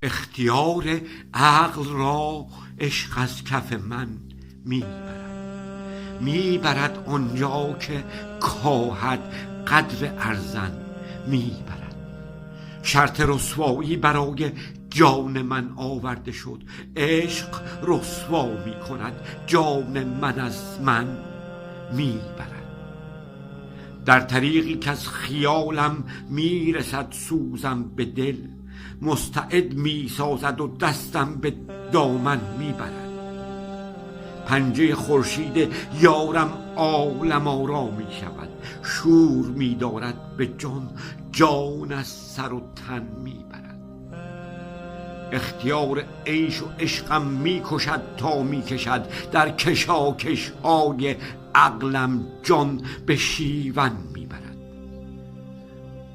اختیار عقل را عشق از کف من میبرد آنجا که کاهد قدر ارزن میبرد. شرط رسوایی برای جان من آورده شد، عشق رسوا میکند جان من از من میبرد. در طریقی که از خیالم میرسد سوزم به دل، مستعد میسازد و دستم به دامن میبرد. پنجه خورشید یارم عالم آرا میشود، شور میدارد به جان، جان از سر و تن میبرد. اختیار عیش و عشقم میکشد تا میکشد، در کشاکش های عقلم جان به شیون میبرد.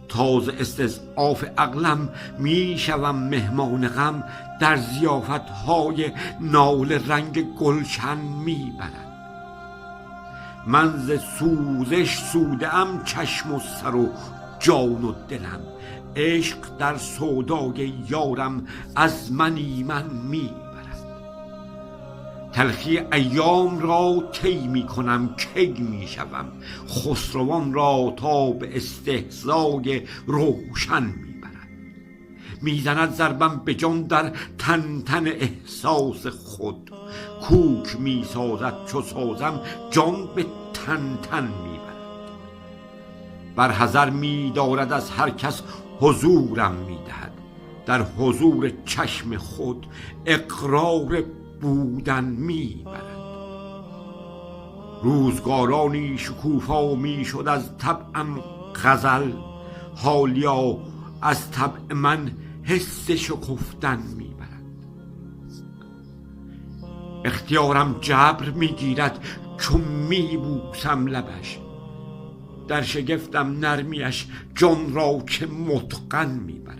تازه استضعاف عقلم میشوم مهمان غم، در ضیافت های ناله رنگ گلشن میبرد. من ز سوزش سوده ام چشم و سر و جان و دلم، عشق در سودای یارم از من ایمن میبرد. تلخی ایام را طی میکنم کی میشوم، خسروان را تا به استهزای روشن میبرد. میزند ضربم به جان در تن تن احساس خود، کوک میسازد چو سازم جان به تن تن میبرد. بر حذر میدارد از هر کس حضورم میدهد، در حضور چشم خود اقرار بودن میبرد. روزگارانی شکوفا میشد از طبعم غزل، حالیا از طبع من حس شکفتن میبرد. اختیارم جبر میگیرد چون میبوسم لبش، در شگفتم نرمیش جان را که متقن میبرد.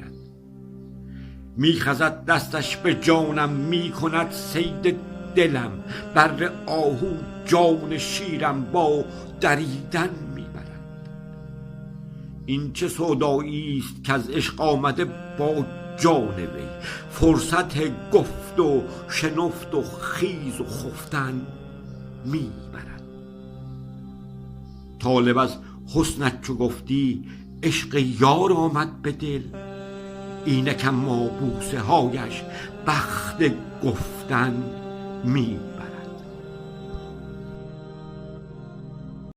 میخزد دستش به جانم، میکند صید دلم، بر آهو جان شیرم با دریدن میبرد. این چه سودایی است که از عشق آمده با جان وی، فرصت گفت و شنفت و خیز و خفتن میبرد. طالب از حسنت چو گفتی عشق یار آمد به دل، اینکم ما بوسه هایش بخت گفتن می